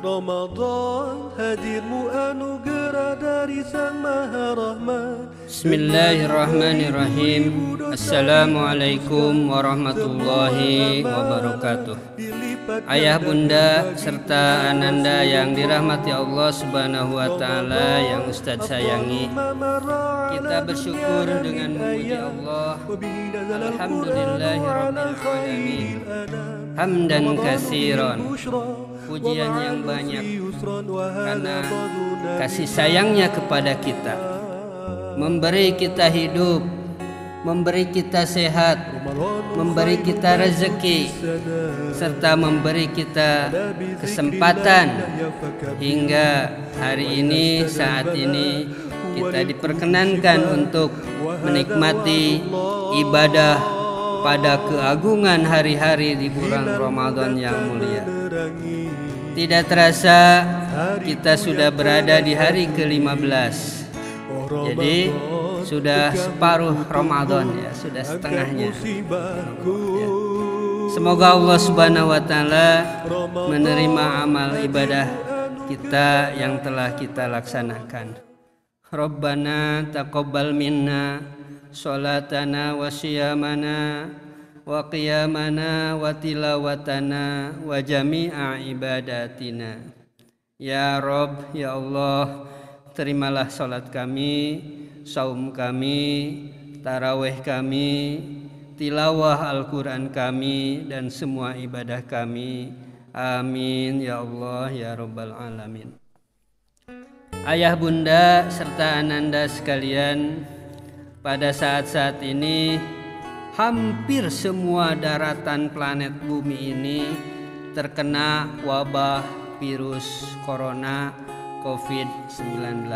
Ramadan hadirmu anugerah dari Sang Maha Rahman. Bismillahirrahmanirrahim. Assalamualaikum warahmatullahi wabarakatuh. Ayah, bunda, serta ananda yang dirahmati Allah Subhanahu wa Ta'ala, yang Ustadz sayangi, kita bersyukur dengan memuji Allah. Alhamdulillahirrahmanirrahim. Hamdan katsiran, pujian yang banyak, karena kasih sayangnya kepada kita, memberi kita hidup, memberi kita sehat, memberi kita rezeki, serta memberi kita kesempatan hingga hari ini, saat ini kita diperkenankan untuk menikmati ibadah pada keagungan hari-hari di bulan Ramadan yang mulia. Tidak terasa kita sudah berada di hari ke-15. Jadi sudah separuh Ramadan, ya, sudah setengahnya. Semoga Allah Subhanahu wa Ta'ala menerima amal ibadah kita yang telah kita laksanakan. Rabbana taqabbal minna sholatana wa siyamana wa qiyamana wa tilawatana wa jami'a ibadatina. Ya Rabb, ya Allah, terimalah sholat kami, saum kami, tarawih kami, tilawah Al-Quran kami, dan semua ibadah kami. Amin ya Allah ya Rabbal Alamin. Ayah, bunda, serta ananda sekalian, pada saat-saat ini hampir semua daratan planet bumi ini terkena wabah virus corona COVID-19.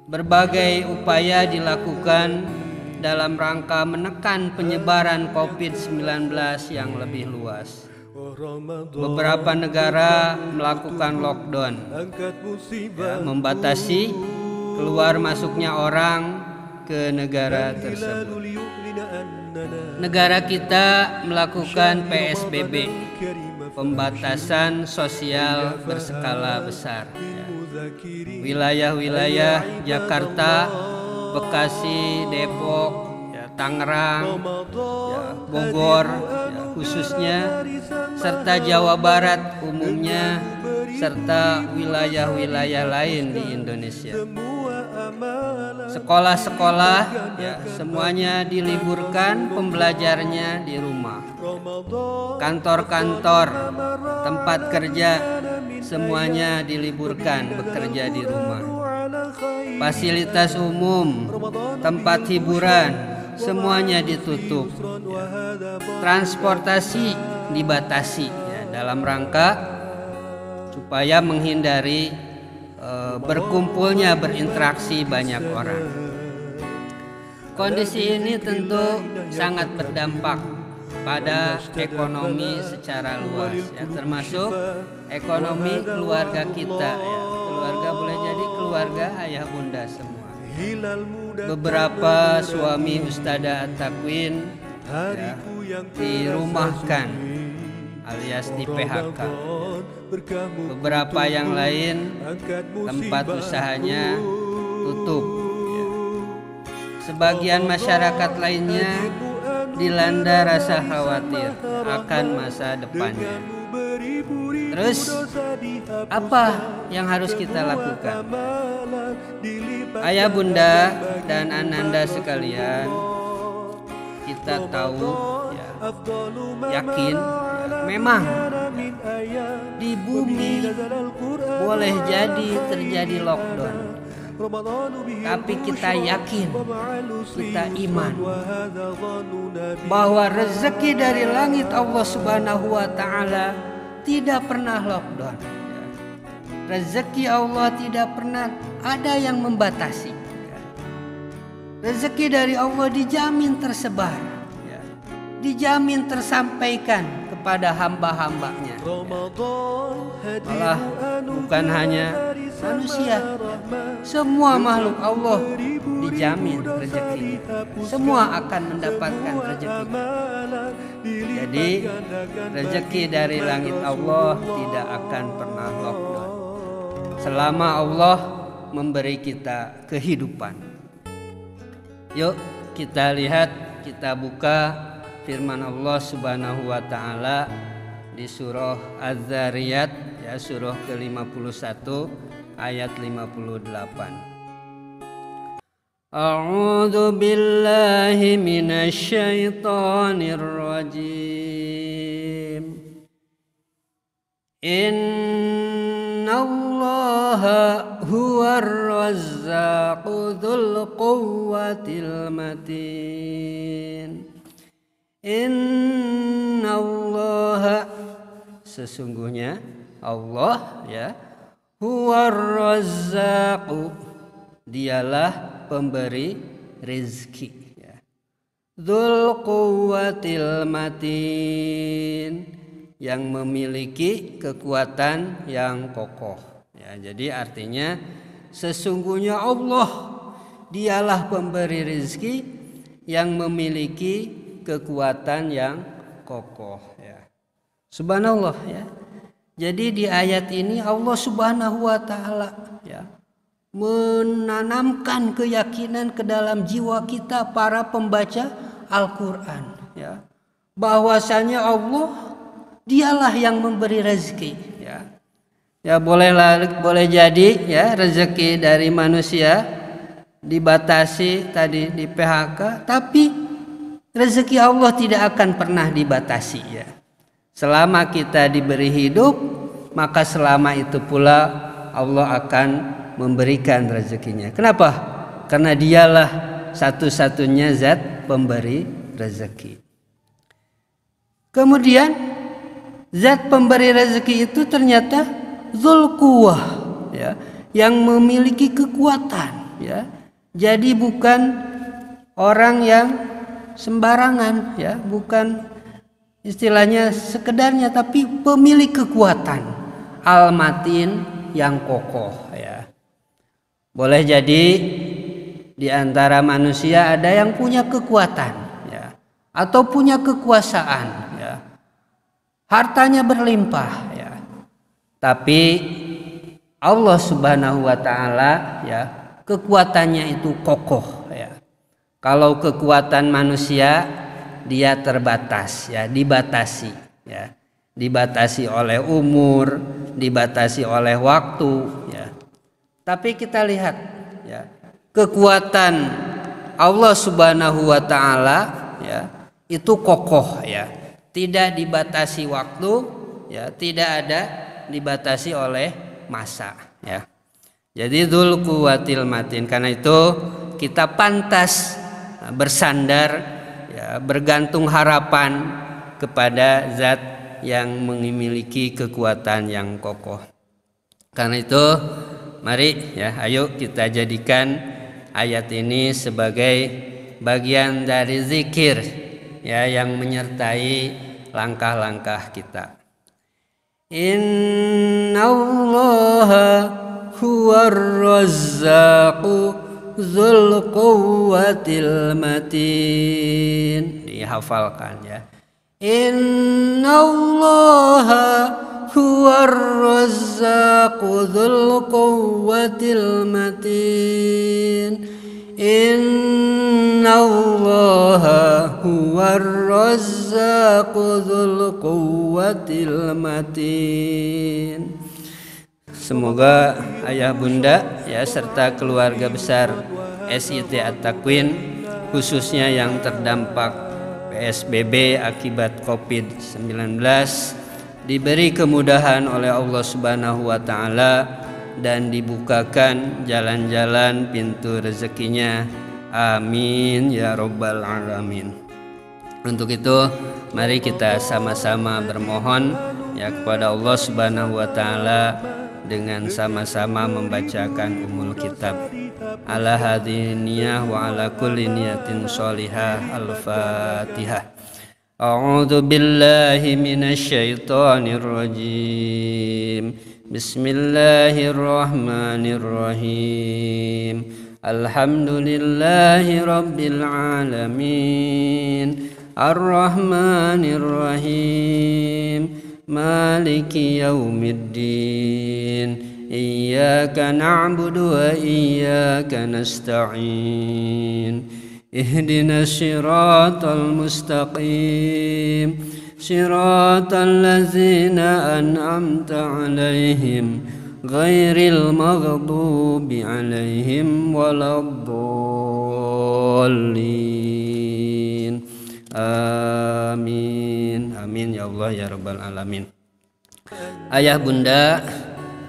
Berbagai upaya dilakukan dalam rangka menekan penyebaran COVID-19 yang lebih luas. Beberapa negara melakukan lockdown, ya, membatasi keluar masuknya orang ke negara tersebut. Negara kita melakukan PSBB, pembatasan sosial berskala besar, ya. Wilayah-wilayah Jakarta, Bekasi, Depok, ya, Tangerang, ya, Bogor, ya, khususnya, serta Jawa Barat umumnya, serta wilayah-wilayah lain di Indonesia. Sekolah-sekolah, ya, semuanya diliburkan, pembelajarnya di rumah. Kantor-kantor, tempat kerja, semuanya diliburkan, bekerja di rumah. Fasilitas umum, tempat hiburan, semuanya ditutup, ya. Transportasi dibatasi, ya, dalam rangka supaya menghindari berkumpulnya, berinteraksi banyak orang. Kondisi ini tentu sangat berdampak pada ekonomi secara luas, ya, termasuk ekonomi keluarga kita, ya. Keluarga boleh jadi keluarga ayah bunda semua. Beberapa suami Ustadzah At-Takwin, ya, dirumahkan alias di PHK. Beberapa yang lain tempat usahanya tutup, ya. Sebagian masyarakat lainnya dilanda rasa khawatir akan masa depannya. Terus apa yang harus kita lakukan? Ayah, bunda, dan ananda sekalian, kita tahu, ya, yakin, ya, memang, ya, di bumi boleh jadi terjadi lockdown, tapi kita yakin, kita iman bahwa rezeki dari langit Allah Subhanahu wa Ta'ala tidak pernah lockdown. Rezeki Allah tidak pernah ada yang membatasi. Rezeki dari Allah dijamin tersebar, ya, dijamin tersampaikan kepada hamba-hambanya, ya. Malah bukan hanya manusia, semua makhluk Allah dijamin rezekinya, semua akan mendapatkan rezeki. Jadi rezeki dari langit Allah tidak akan pernah lockdown selama Allah memberi kita kehidupan. Yuk kita lihat, kita buka firman Allah Subhanahu wa taala di surah Az-Zariyat, ya, surah ke-51 ayat 58. A'udzu billahi minasy syaithanir rajim. Innallaha huwar razzaqu dzul quwwatil matin. Innallaha, sesungguhnya Allah, ya, huwar razzaqu, dialah pemberi rezeki, ya. Dzul quwwatil matin, yang memiliki kekuatan yang kokoh, ya. Jadi artinya sesungguhnya Allah dialah pemberi rezeki yang memiliki kekuatan yang kokoh, ya. Subhanallah, ya. Jadi di ayat ini Allah Subhanahu wa taala, ya, menanamkan keyakinan ke dalam jiwa kita para pembaca Al-Qur'an, ya, bahwasanya Allah dialah yang memberi rezeki, ya. Ya boleh jadi, ya, rezeki dari manusia dibatasi tadi di PHK, tapi rezeki Allah tidak akan pernah dibatasi, ya. Selama kita diberi hidup, maka selama itu pula Allah akan memberikan rezekinya. Kenapa? Karena dialah satu-satunya zat pemberi rezeki. Kemudian zat pemberi rezeki itu ternyata Dzul Quwwah, ya, yang memiliki kekuatan, ya. Jadi bukan orang yang sembarangan, ya, bukan istilahnya sekedarnya, tapi pemilik kekuatan, Al-Matin, yang kokoh, ya. Boleh jadi di antara manusia ada yang punya kekuatan, ya, atau punya kekuasaan, ya, hartanya berlimpah, ya, tapi Allah Subhanahu wa taala, ya, kekuatannya itu kokoh, ya. Kalau kekuatan manusia dia terbatas, ya, dibatasi, ya, dibatasi oleh umur, dibatasi oleh waktu, ya. Tapi kita lihat, ya, kekuatan Allah Subhanahu wa taala, ya, itu kokoh, ya, tidak dibatasi waktu, ya, tidak ada dibatasi oleh masa, ya. Jadi Dzul Quwwatil Matin. Karena itu kita pantas bersandar, ya, bergantung harapan kepada zat yang memiliki kekuatan yang kokoh. Karena itu mari, ya, ayo kita jadikan ayat ini sebagai bagian dari zikir, ya, yang menyertai langkah-langkah kita. Innallaha huwar razzaqu dzul quwwatil matin. Dihafalkan, ya. Innallaha huwar razzaqu dzul quwwatil matin. Innallaha huwar razzaqu dzul quwwatil matin. Semoga ayah bunda, ya, serta keluarga besar SIT At-Takwin, khususnya yang terdampak PSBB akibat COVID-19, diberi kemudahan oleh Allah Subhanahu wa taala dan dibukakan jalan-jalan pintu rezekinya. Amin ya rabbal alamin. Untuk itu mari kita sama-sama bermohon, ya, kepada Allah Subhanahu wa taala dengan sama-sama membacakan Ummul Kitab. Ala hadiniyah wa ala kulli niyatin sholihah. Al-Fatihah. A'udzu billahi minasy syaithanir rajim. Bismillahirrahmanirrahim. Alhamdulillahi rabbil alamin. Ar-Rahmanir Rahim, Maliki Yaumiddin. Iyyaka na'budu wa iyyaka nasta'in. Ihdinas siratal mustaqim, siratal ladzina an'amta 'alaihim ghairil maghdubi 'alaihim waladdallin. Amin. Amin ya Allah ya rabbal alamin. Ayah bunda,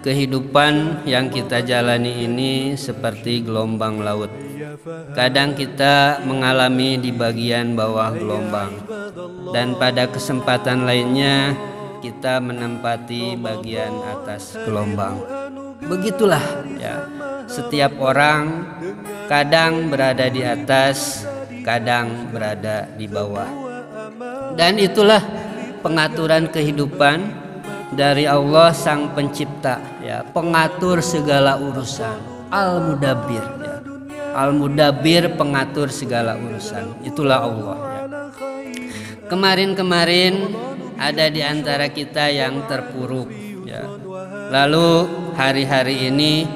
kehidupan yang kita jalani ini seperti gelombang laut. Kadang kita mengalami di bagian bawah gelombang, dan pada kesempatan lainnya kita menempati bagian atas gelombang. Begitulah ya, setiap orang kadang berada di atas, kadang berada di bawah. Dan itulah pengaturan kehidupan dari Allah Sang Pencipta ya, pengatur segala urusan, Al-Mudabbir ya. Al-Mudabbir, pengatur segala urusan, itulah Allah ya. Kemarin-kemarin ada di antara kita yang terpuruk ya. Lalu hari-hari ini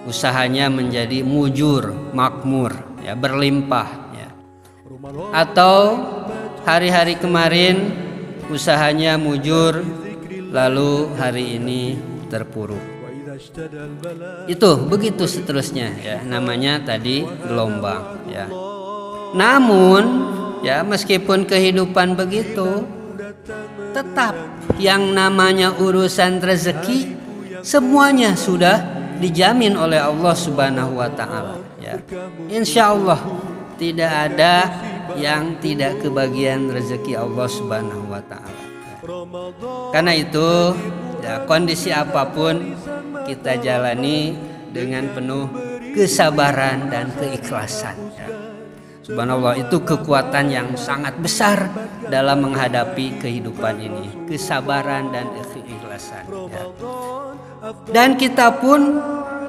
usahanya menjadi mujur, makmur ya, berlimpah ya. Atau hari-hari kemarin usahanya mujur, lalu hari ini terpuruk. Itu begitu seterusnya ya, namanya tadi gelombang ya. Namun ya, meskipun kehidupan begitu, tetap yang namanya urusan rezeki semuanya sudah dijamin oleh Allah Subhanahu wa taala ya. Insya Allah tidak ada yang tidak kebagian rezeki Allah Subhanahu wa taala. Karena itu ya, kondisi apapun kita jalani dengan penuh kesabaran dan keikhlasan ya. Subhanallah, itu kekuatan yang sangat besar dalam menghadapi kehidupan ini, kesabaran dan keikhlasan ya. Dan kita pun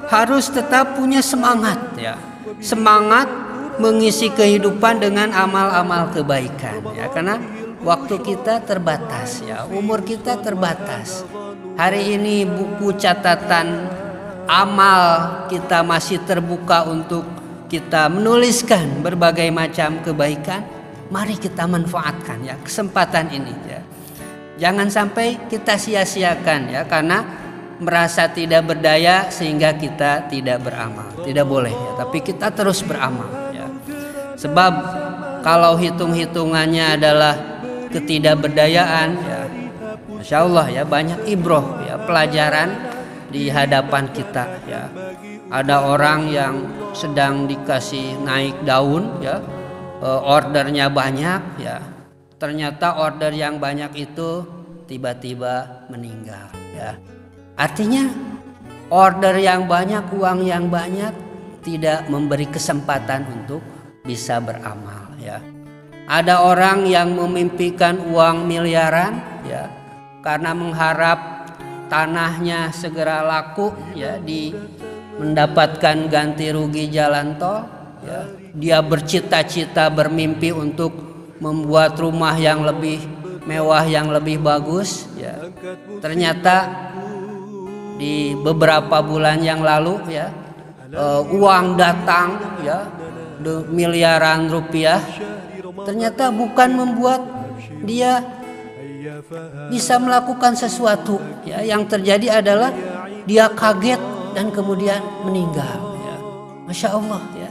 harus tetap punya semangat ya, semangat mengisi kehidupan dengan amal-amal kebaikan ya, karena waktu kita terbatas ya, umur kita terbatas. Hari ini buku catatan amal kita masih terbuka untuk kita menuliskan berbagai macam kebaikan. Mari kita manfaatkan ya kesempatan ini ya. Jangan sampai kita sia-siakan ya, karena merasa tidak berdaya sehingga kita tidak beramal. Tidak boleh ya, tapi kita terus beramal ya. Sebab kalau hitung-hitungannya adalah ketidakberdayaan ya, Masya Allah ya, banyak ibroh ya, pelajaran di hadapan kita ya. Ada orang yang sedang dikasih naik daun ya, ordernya banyak ya, ternyata order yang banyak itu tiba-tiba meninggal ya. Artinya order yang banyak, uang yang banyak tidak memberi kesempatan untuk bisa beramal ya. Ada orang yang memimpikan uang miliaran ya, karena mengharap tanahnya segera laku ya, mendapatkan ganti rugi jalan tol ya. Dia bercita-cita, bermimpi untuk membuat rumah yang lebih mewah, yang lebih bagus ya. Ternyata di beberapa bulan yang lalu ya, uang datang ya, miliaran rupiah, ternyata bukan membuat dia bisa melakukan sesuatu ya. Yang terjadi adalah dia kaget dan kemudian meninggal ya. Masya Allah ya.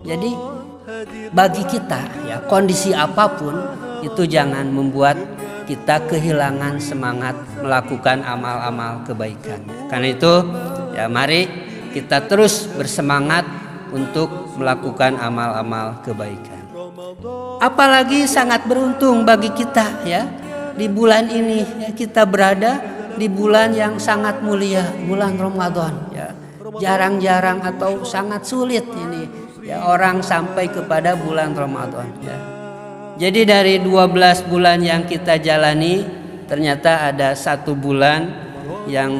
Jadi bagi kita ya, kondisi apapun itu jangan membuat kita kehilangan semangat melakukan amal-amal kebaikan. Karena itu ya, mari kita terus bersemangat untuk melakukan amal-amal kebaikan. Apalagi sangat beruntung bagi kita ya, di bulan ini ya, kita berada di bulan yang sangat mulia, bulan Ramadan ya. Jarang-jarang atau sangat sulit ini ya orang sampai kepada bulan Ramadan ya. Jadi dari 12 bulan yang kita jalani, ternyata ada 1 bulan yang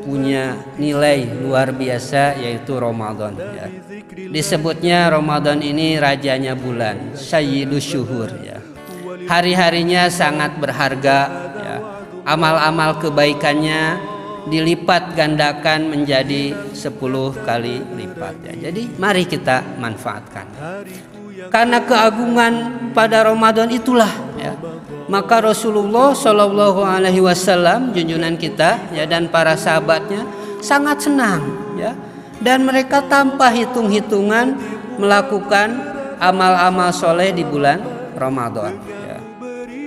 punya nilai luar biasa, yaitu Ramadan ya. Disebutnya Ramadan ini rajanya bulan, Sayyidus Syuhur ya. hari-harinya sangat berharga ya. Amal-amal kebaikannya dilipat gandakan menjadi 10 kali lipat ya. Jadi mari kita manfaatkan. Karena keagungan pada Ramadan itulah ya, maka Rasulullah Shallallahu Alaihi Wasallam junjungan kita ya dan para sahabatnya sangat senang ya, dan mereka tanpa hitung-hitungan melakukan amal-amal soleh di bulan Ramadan ya.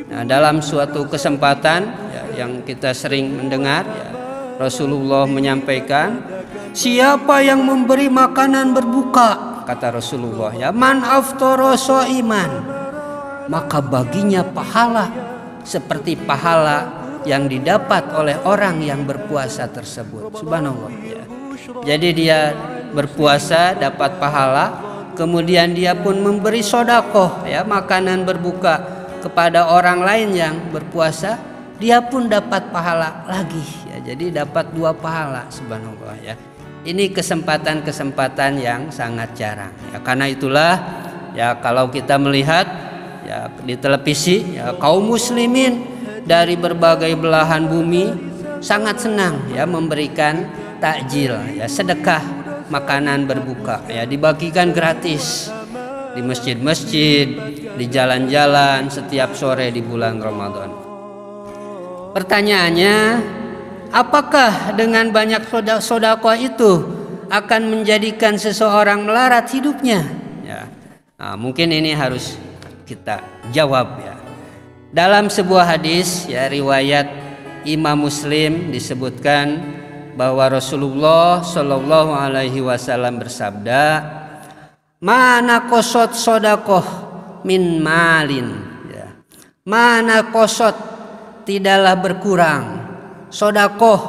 Nah, dalam suatu kesempatan ya, yang kita sering mendengar ya, Rasulullah menyampaikan, siapa yang memberi makanan berbuka, kata Rasulullah ya, man aftara shaiman, maka baginya pahala seperti pahala yang didapat oleh orang yang berpuasa tersebut. Subhanallah ya. Jadi dia berpuasa dapat pahala, kemudian dia pun memberi sedekah ya, makanan berbuka kepada orang lain yang berpuasa, dia pun dapat pahala lagi ya. Jadi dapat 2 pahala, subhanallah ya. Ini kesempatan-kesempatan yang sangat jarang ya. Karena itulah ya, kalau kita melihat ya di televisi ya, kaum muslimin dari berbagai belahan bumi sangat senang ya memberikan takjil ya, sedekah makanan berbuka ya, dibagikan gratis di masjid-masjid, di jalan-jalan setiap sore di bulan Ramadan. Pertanyaannya, apakah dengan banyak sedekah itu akan menjadikan seseorang melarat hidupnya? Ya. Nah, mungkin ini harus kita jawab ya. Dalam sebuah hadis ya, riwayat Imam Muslim disebutkan bahwa Rasulullah Shallallahu Alaihi Wasallam bersabda, mana kosot sodakoh min malin ya. Mana kosot, tidaklah berkurang sodakoh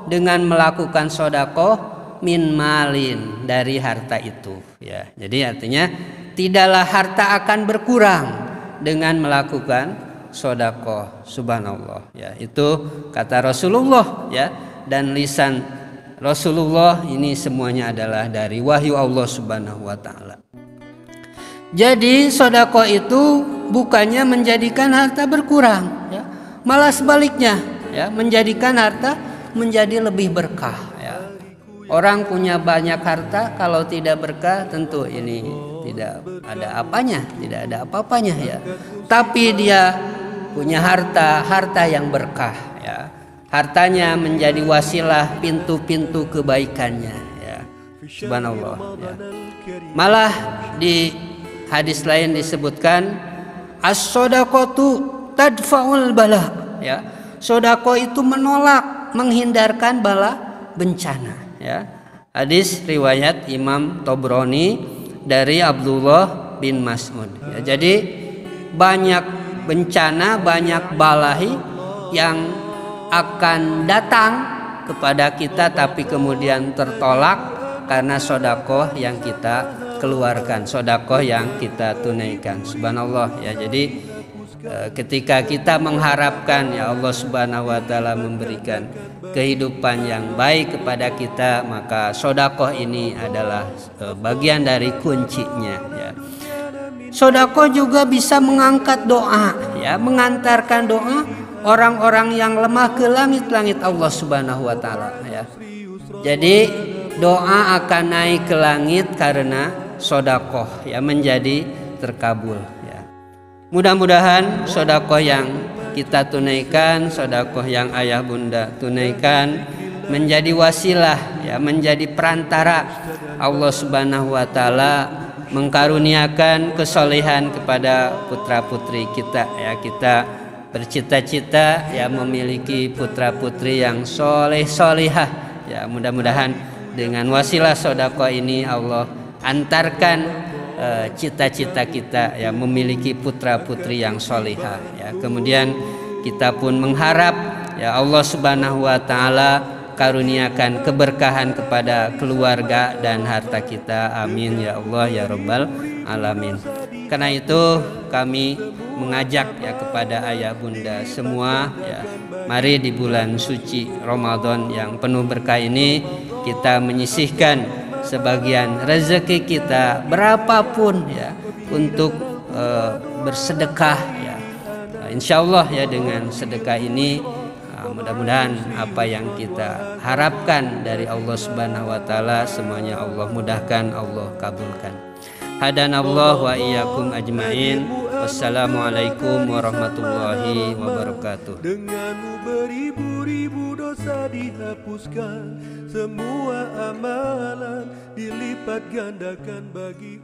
dengan melakukan sodakoh min malin, dari harta itu ya. Jadi artinya tidaklah harta akan berkurang dengan melakukan sodakoh. Subhanallah ya, itu kata Rasulullah ya, dan lisan Rasulullah ini semuanya adalah dari wahyu Allah Subhanahu wa taala. Jadi sodakoh itu bukannya menjadikan harta berkurang ya, malah sebaliknya ya, menjadikan harta menjadi lebih berkah ya. Orang punya banyak harta kalau tidak berkah tentu ini tidak ada apanya, tidak ada apa-apanya ya. Tapi dia punya harta yang berkah ya. Hartanya menjadi wasilah pintu-pintu kebaikannya ya. Subhanallah ya. Malah di hadis lain disebutkan as-shadaqatu tadfa'ul bala ya. Sedekah itu menolak, menghindarkan bala bencana ya. Hadis riwayat Imam Tabrani dari Abdullah bin Mas'ud ya. Jadi banyak bencana, banyak balahi yang akan datang kepada kita tapi kemudian tertolak karena sedekah yang kita keluarkan, sedekah yang kita tunaikan. Subhanallah ya. Jadi ketika kita mengharapkan ya Allah Subhanahu wa taala memberikan kehidupan yang baik kepada kita, maka sedekah ini adalah bagian dari kuncinya ya. Sedekah juga bisa mengangkat doa ya, mengantarkan doa orang-orang yang lemah ke langit-langit Allah Subhanahu wa taala ya. Jadi doa akan naik ke langit karena sedekah ya, menjadi terkabul ya. Mudah-mudahan sedekah yang kita tunaikan, sedekah yang ayah bunda tunaikan menjadi wasilah ya, menjadi perantara Allah Subhanahu wa taala mengkaruniakan kesolehan kepada putra-putri kita ya. Kita bercita-cita ya memiliki putra-putri yang soleh-solehah ya. Mudah-mudahan dengan wasilah sedekah ini Allah antarkan cita-cita kita ya, memiliki putra-putri yang solehah ya. Kemudian kita pun mengharap ya Allah Subhanahu wa taala karuniakan keberkahan kepada keluarga dan harta kita. Amin ya Allah ya Rabbal alamin. Karena itu kami mengajak ya kepada ayah bunda semua ya, mari di bulan suci Ramadan yang penuh berkah ini kita menyisihkan sebagian rezeki kita berapapun ya untuk bersedekah ya, insya Allah ya dengan sedekah ini mudah-mudahan apa yang kita harapkan dari Allah Subhanahu wa taala semuanya Allah mudahkan, Allah kabulkan. Hadanallahu wa iyyakum ajmain. Wassalamualaikum warahmatullahi wabarakatuh. Denganmu beribu-ribu dosa dihapuskan, semua amalan dilipat gandakan bagi